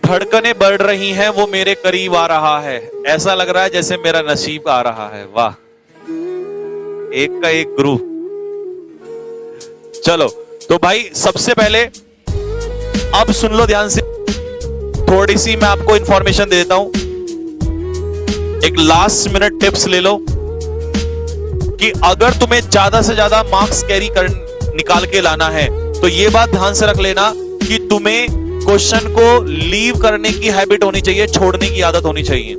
धड़कनें बढ़ रही हैं, वो मेरे करीब आ रहा है, ऐसा लग रहा है जैसे मेरा नसीब आ रहा है। वाह, एक का एक गुरु। चलो तो भाई सबसे पहले अब सुन लो ध्यान से, थोड़ी सी मैं आपको इंफॉर्मेशन दे देता हूं, एक लास्ट मिनट टिप्स ले लो कि अगर तुम्हें ज्यादा से ज्यादा मार्क्स निकाल के लाना है तो ये बात ध्यान से रख लेना कि तुम्हें क्वेश्चन को लीव करने की हैबिट होनी चाहिए, छोड़ने की आदत होनी चाहिए।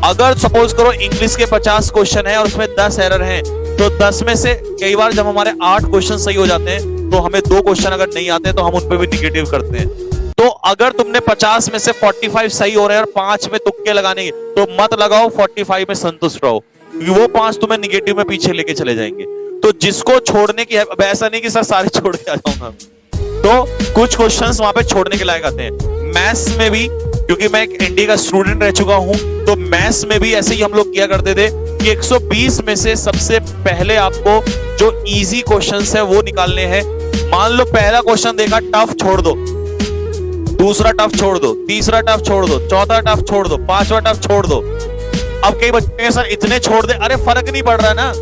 अगर सपोज करो इंग्लिश के 50 क्वेश्चन है और उसमें 10 एरर हैं, तो 10 में से कई बार जब हमारे 8 क्वेश्चन सही हो जाते हैं तो हमें 2 क्वेश्चन अगर नहीं आते हैं तो हम उन पे भी निगेटिव करते हैं। तो अगर तुमने 50 में से 45 सही हो रहे हैं और 5 में तुक्के लगाने, तो मत लगाओ, 45 में संतुष्ट रहो, वो 5 तुम्हें निगेटिव में पीछे लेके चले जाएंगे। तो जिसको छोड़ने की है, ऐसा नहीं कि सर सारे छोड़ के आ जाऊंगा, तो कुछ क्वेश्चंस वहां पे छोड़ने के लायक आते हैं। मैथ्स में भी, क्योंकि मैं एक एनडी का स्टूडेंट रह चुका हूं, तो मैथ्स में भी ऐसे ही हम लोग किया करते थे कि 120 में से सबसे पहले आपको जो इजी क्वेश्चंस है वो निकालने हैं। मान लो पहला क्वेश्चन देखा, टफ छोड़ दो, दूसरा टफ छोड़ दो, तीसरा टफ छोड़ दो, चौथा टफ छोड़ दो, पांचवा टफ छोड़ दो। अब कई बच्चे सर इतने छोड़ दे, अरे फर्क नहीं पड़ रहा ना।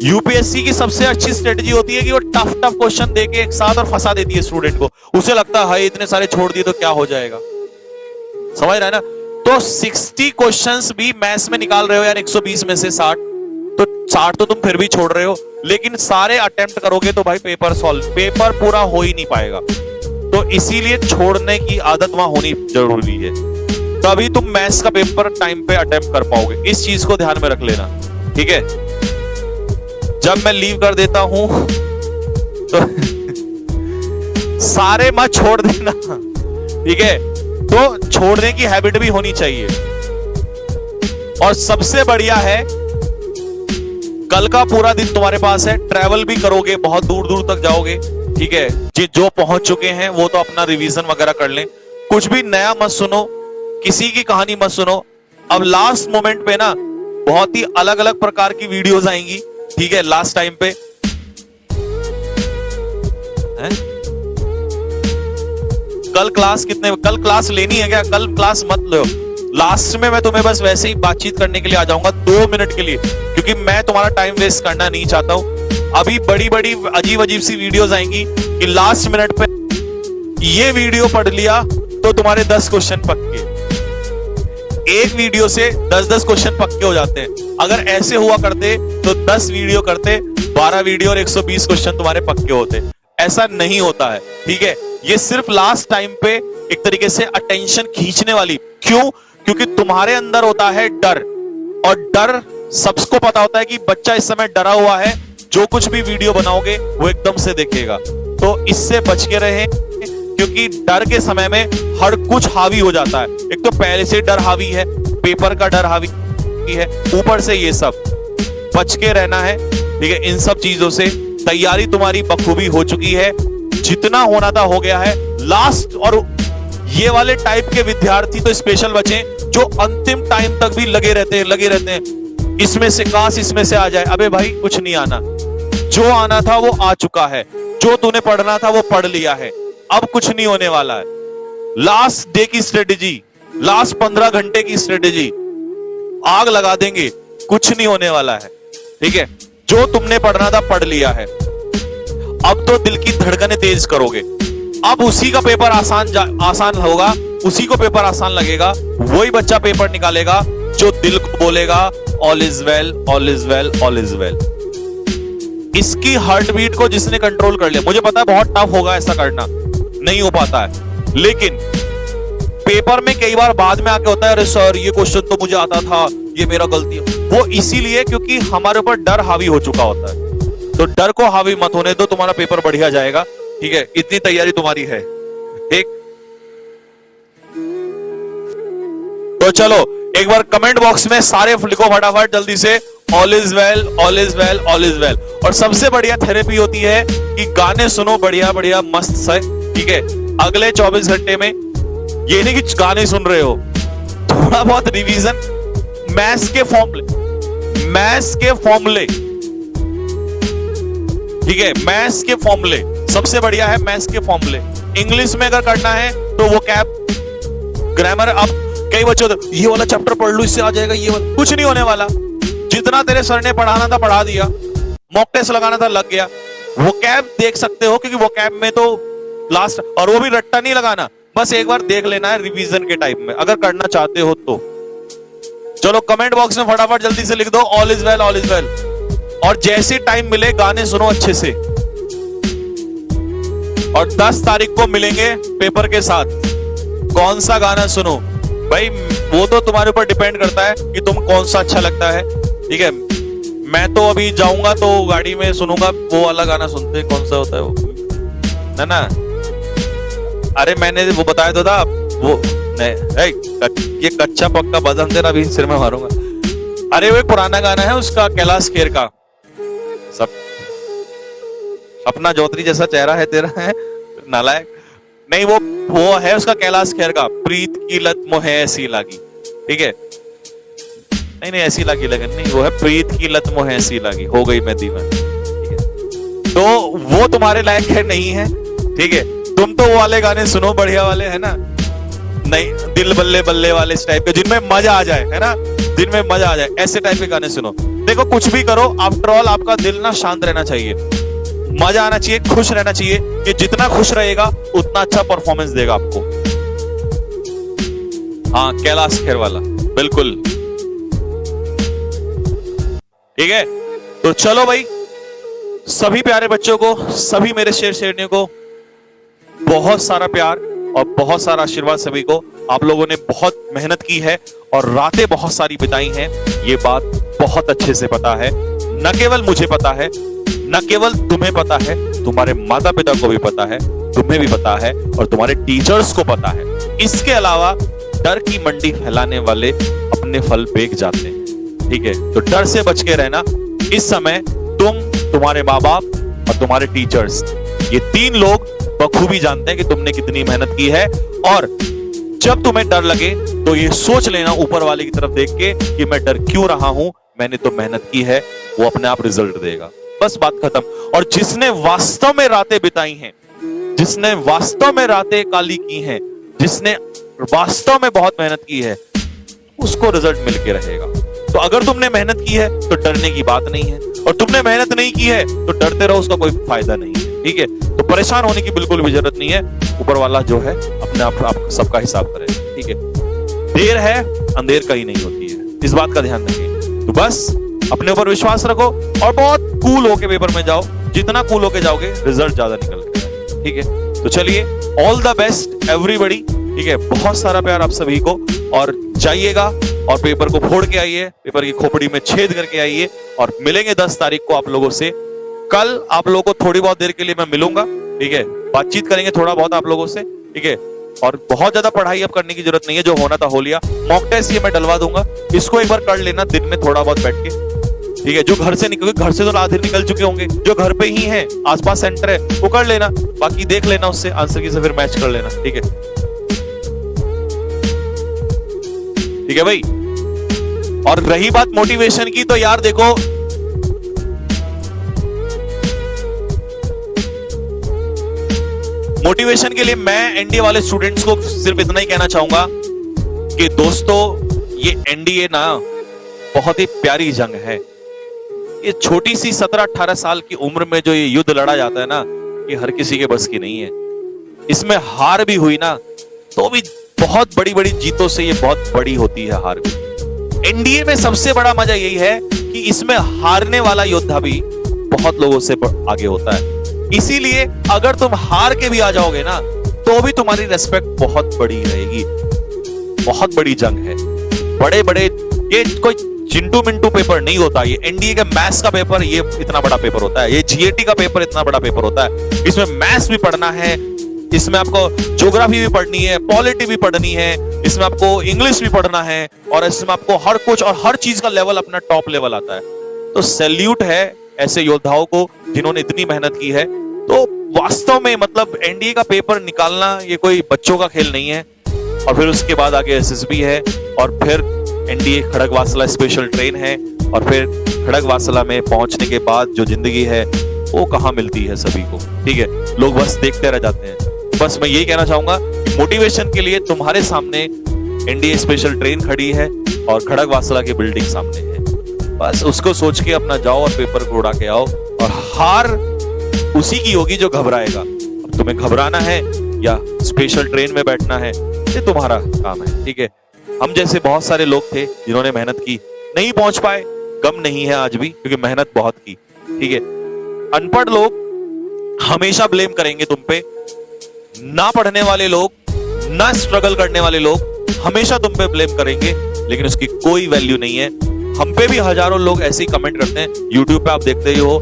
यूपीएससी की सबसे अच्छी स्ट्रेटजी होती है कि वो टफ क्वेश्चन देके एक साथ और फंसा देती है स्टूडेंट को। उसे लगता है इतने सारे छोड़ दिए तो क्या हो जाएगा, समझ रहा है ना। तो 60 क्वेश्चंस भी मैथ्स में निकाल रहे हो यार 120 में से 60, तो 60 तो तुम फिर भी छोड़ रहे हो, लेकिन सारे अटेम्प्ट करोगे तो भाई पेपर पूरा हो ही नहीं पाएगा। तो इसीलिए छोड़ने की आदत वहां होनी जरूरी है, तभी तुम मैथ्स का पेपर टाइम पे अटेम्प्ट कर पाओगे। इस चीज को ध्यान में रख लेना, ठीक है। जब मैं लीव कर देता हूं तो सारे मत छोड़ देना, ठीक है। तो छोड़ने की हैबिट भी होनी चाहिए। और सबसे बढ़िया है, कल का पूरा दिन तुम्हारे पास है, ट्रैवल भी करोगे, बहुत दूर दूर तक जाओगे, ठीक है। जो पहुंच चुके हैं वो तो अपना रिवीजन वगैरह कर लें, कुछ भी नया मत सुनो, किसी की कहानी मत सुनो। अब लास्ट मोमेंट पे ना बहुत ही अलग अलग प्रकार की वीडियोस आएंगी, ठीक है, लास्ट टाइम पे है? कल क्लास लेनी है क्या? कल क्लास मत लो, लास्ट में मैं तुम्हें बस वैसे ही बातचीत करने के लिए आ जाऊंगा 2 मिनट के लिए, क्योंकि मैं तुम्हारा टाइम वेस्ट करना नहीं चाहता हूं। अभी बड़ी बड़ी अजीब अजीब सी वीडियोस आएंगी कि लास्ट मिनट पे ये वीडियो पढ़ लिया तो तुम्हारे 10 क्वेश्चन पक्के, एक वीडियो से 10-10 क्वेश्चन पक्के हो जाते हैं। अगर ऐसे हुआ करते तो 10 वीडियो करते, 12 वीडियो और 120 क्वेश्चन तुम्हारे पक्के होते। ऐसा नहीं होता है, ठीक है। ये सिर्फ लास्ट टाइम पे एक तरीके से अटेंशन खींचने वाली। क्यों? क्योंकि तुम्हारे अंदर होता है डर, और डर सबको पता होता है कि बच्चा इस समय डरा हुआ है, जो कुछ भी वीडियो बनाओगे वो एकदम से देखेगा। तो इससे बच के रहें, क्योंकि डर के समय में हर कुछ हावी हो जाता है। एक तो पहले से डर हावी है, पेपर का डर हावी है, ऊपर से ये सब, बच के रहना है, ठीक है। इन सब चीजों से तैयारी तुम्हारी बखूबी हो चुकी है, जितना होना था हो गया है। लास्ट और ये वाले टाइप के विद्यार्थी तो स्पेशल बचे, जो अंतिम टाइम तक भी लगे रहते हैं, इसमें से काश इसमें से आ जाए। अबे भाई कुछ नहीं आना, जो आना था वो आ चुका है, जो तूने पढ़ना था वो पढ़ लिया है, अब कुछ नहीं होने वाला है। लास्ट डे की स्ट्रेटेजी, लास्ट 15 घंटे की स्ट्रेटेजी आग लगा देंगे, कुछ नहीं होने वाला है, ठीक है। जो तुमने पढ़ना था पढ़ लिया है, अब तो दिल की धड़कनें तेज करोगे। अब उसी का पेपर आसान होगा, उसी को पेपर आसान लगेगा, वही बच्चा पेपर निकालेगा जो दिल को बोलेगा all is well, all is well, all is well. इसकी हार्ट बीट को जिसने कंट्रोल कर लिया, मुझे पता है बहुत टफ होगा ऐसा करना, नहीं हो पाता है, लेकिन पेपर में कई बार बाद में आके होता है, अरे सर ये क्वेश्चन तो मुझे आता था, ये मेरा गलती है। वो इसीलिए क्योंकि हमारे ऊपर डर हावी हो चुका होता है। तो डर को हावी मत होने दो, तुम्हारा पेपर बढ़िया जाएगा, ठीक है। इतनी तैयारी तुम्हारी है, ठीक। तो चलो एक बार कमेंट बॉक्स में सारे लिखो फटाफट जल्दी से, all is well, all is well, all is well. और सबसे बढ़िया थेरेपी होती है कि गाने सुनो बढ़िया बढ़िया मस्त से, ठीक है। अगले 24 घंटे में ये नहीं कि गाने सुन रहे हो, थोड़ा बहुत रिवीजन, मैथ्स के फॉर्मूले, ठीक है। मैथ्स के फॉर्मूले सबसे बढ़िया है, मैथ्स के फॉर्मूले। इंग्लिश में अगर करना है तो वो कैब ग्रामर अब कई बच्चों ये वाला चैप्टर पढ़ लूं इससे आ जाएगा, ये वाला कुछ नहीं होने वाला। जितना तेरे सर ने पढ़ाना था पढ़ा दिया, मॉक टेस्ट लगाना था लग गया। वो कैब देख सकते हो क्योंकि वो कैब में तो लास्ट, और वो भी रट्टा नहीं लगाना, बस एक बार देख लेना है रिवीजन के टाइप में अगर करना चाहते हो तो। चलो कमेंट बॉक्स में फटाफट जल्दी से लिख दो all is well, all is well. और जैसे टाइम मिले गाने सुनो अच्छे से। और 10 तारीख को मिलेंगे पेपर के साथ। कौन सा गाना सुनो भाई, वो तो तुम्हारे ऊपर डिपेंड करता है कि तुम कौन सा अच्छा लगता है। ठीक है, मैं तो अभी जाऊंगा तो गाड़ी में सुनूंगा वो वाला गाना सुनते, कौन सा होता है वो ना। अरे मैंने वो बताया तो था वो नहीं, ये कच्चा पक्का बदन तेरा भी सिर में मारूंगा। अरे वो एक पुराना गाना है उसका, कैलाश खेर का, सब अपना ज्योति जैसा चेहरा है तेरा, है नालायक। नहीं वो है उसका कैलाश खेर का, प्रीत की लत मोहे ऐसी लागी। ठीक है, नहीं ऐसी लागी लगन नहीं, वो है प्रीत की लत मोहे ऐसी लागी, हो गई मैं दीवाना। ठीक है, तो वो तुम्हारे लायक है नहीं है। ठीक है, तुम तो वो वाले गाने सुनो बढ़िया वाले, है ना, नहीं दिल बल्ले बल्ले वाले इस टाइप के जिनमें मजा आ जाए, है ना, जिनमें मजा आ जाए, ऐसे टाइप के गाने सुनो। देखो कुछ भी करो, आफ्टर ऑल आपका दिल ना शांत रहना चाहिए, मजा आना चाहिए, खुश रहना चाहिए। कि जितना खुश रहेगा उतना अच्छा परफॉर्मेंस देगा आपको। हाँ कैलाश खेर वाला बिल्कुल। ठीक है, तो चलो भाई, सभी प्यारे बच्चों को, सभी मेरे शेर शेरनियों को बहुत सारा प्यार और बहुत सारा आशीर्वाद। सभी को आप लोगों ने बहुत मेहनत की है और रातें बहुत सारी बिताई हैं, ये बात बहुत अच्छे से पता है। न केवल मुझे पता है, न केवल तुम्हें पता है, तुम्हारे माता पिता को भी पता है, तुम्हें भी पता है और तुम्हारे टीचर्स को पता है। इसके अलावा डर की मंडी फैलाने वाले अपने फल बेच जाते हैं। ठीक है, तो डर से बच के रहना। इस समय तुम, तुम्हारे माँ बाप और तुम्हारे टीचर्स, ये 3 लोग बखूबी जानते हैं कि तुमने कितनी मेहनत की है। और जब तुम्हें डर लगे तो ये सोच लेना ऊपर वाले की तरफ देख के कि मैं डर क्यों रहा हूं, मैंने तो मेहनत की है, वो अपने आप रिजल्ट देगा। बस बात खत्म। और जिसने वास्तव में रातें बिताई हैं, जिसने वास्तव में रातें काली की हैं, जिसने वास्तव में बहुत मेहनत की है, उसको रिजल्ट मिलके रहेगा। तो अगर तुमने मेहनत की है तो डरने की बात नहीं है, और तुमने मेहनत नहीं की है तो डरते रहो, उसका कोई फायदा नहीं है। ठीक है, तो परेशान होने की बिल्कुल भी जरूरत नहीं है। ऊपर वाला जो है अपने आप सबका हिसाब करेगा। ठीक है, देर है अंधेर कहीं नहीं होती है, इस बात का ध्यान रखिए। तो बस अपने ऊपर विश्वास रखो और बहुत कूल होके पेपर में जाओ। जितना कूल होके जाओगे रिजल्ट ज्यादा निकल के। ठीक है, तो चलिए, ऑल द बेस्ट एवरीबॉडी। ठीक है, बहुत सारा प्यार आप सभी को, और जाइएगा और पेपर को फोड़ के आइए, पेपर की खोपड़ी में छेद करके आइए। और मिलेंगे 10 तारीख को आप लोगों से। कल आप लोगों को थोड़ी बहुत देर के लिए मैं मिलूंगा। ठीक है, बातचीत करेंगे थोड़ा बहुत आप लोगों से। ठीक है, और बहुत ज्यादा पढ़ाई अब करने की जरूरत नहीं है, जो होना था हो लिया। मॉक टेस्ट ये मैं डलवा दूंगा, इसको एक बार कर लेना दिन में थोड़ा बहुत बैठ के। ठीक है, जो घर से तो आधे निकल चुके होंगे, जो घर पे ही हैं, आसपास सेंटर है, वो कर लेना। बाकी देख लेना उससे आंसर की से फिर मैच कर लेना। ठीक है, ठीक है भाई। और रही बात मोटिवेशन की, तो यार देखो, मोटिवेशन के लिए मैं एनडीए वाले स्टूडेंट्स को सिर्फ इतना ही कहना चाहूंगा कि दोस्तों, ये एनडीए ना बहुत ही प्यारी जंग है। ये छोटी सी 17-18 साल की उम्र में जो ये युद्ध लड़ा जाता है ना, ये हर किसी के बस की नहीं है। इसमें हार भी हुई ना तो भी बहुत बड़ी बड़ी जीतों से ये बहुत बड़ी होती है हार भी। एनडीए में सबसे बड़ा मजा यही है कि इसमें हारने वाला योद्धा भी बहुत लोगों से आगे होता है। इसीलिए अगर तुम हार के भी आ जाओगे ना तो भी तुम्हारी रेस्पेक्ट बहुत बड़ी रहेगी। बहुत बड़ी जंग है, बड़े बड़े, ये कोई चिंटू मिंटू पेपर नहीं होता। ये एनडीए का मैथ्स का पेपर ये इतना बड़ा पेपर होता है, ये जीएटी का पेपर इतना बड़ा पेपर होता है। इसमें मैथ्स भी पढ़ना है, इसमें आपको ज्योग्राफी भी पढ़नी है, पॉलिटी भी पढ़नी है, इसमें आपको इंग्लिश भी पढ़ना है, और इसमें आपको हर कुछ और हर चीज का लेवल अपना टॉप लेवल आता है। तो सैल्यूट है ऐसे योद्धाओं को जिन्होंने इतनी मेहनत की है। तो वास्तव में मतलब एनडीए का पेपर निकालना ये कोई बच्चों का खेल नहीं है। और फिर उसके बाद आगे एसएसबी है, और फिर एनडीए खड़गवासला स्पेशल ट्रेन है, और फिर खड़गवासला में पहुंचने के बाद जो जिंदगी है वो कहाँ मिलती है सभी को। ठीक है, लोग बस देखते रह जाते हैं। तो बस मैं यही कहना चाहूंगा, मोटिवेशन के लिए तुम्हारे सामने एनडीए स्पेशल ट्रेन खड़ी है और खड़गवासला की बिल्डिंग सामने है। बस उसको सोच के अपना जाओ और पेपर को उड़ा के आओ, और हार उसी की होगी जो घबराएगा। अब तुम्हें घबराना है या स्पेशल ट्रेन में बैठना है, ये तुम्हारा काम है, ठीक है। हम जैसे बहुत सारे लोग थे जिन्होंने मेहनत की, नहीं पहुंच पाए, गम नहीं है आज भी, क्योंकि मेहनत बहुत की, ठीक है। अनपढ़ लोग हमेशा ब्लेम करेंगे तुम पे, ना पढ़ने वाले लोग, ना स्ट्रगल करने वाले लोग हमेशा तुम पे ब्लेम करेंगे, लेकिन उसकी कोई वैल्यू नहीं है। हम पे भी हजारों लोग ऐसे ही कमेंट करते हैं, यूट्यूब पे आप देखते ही हो,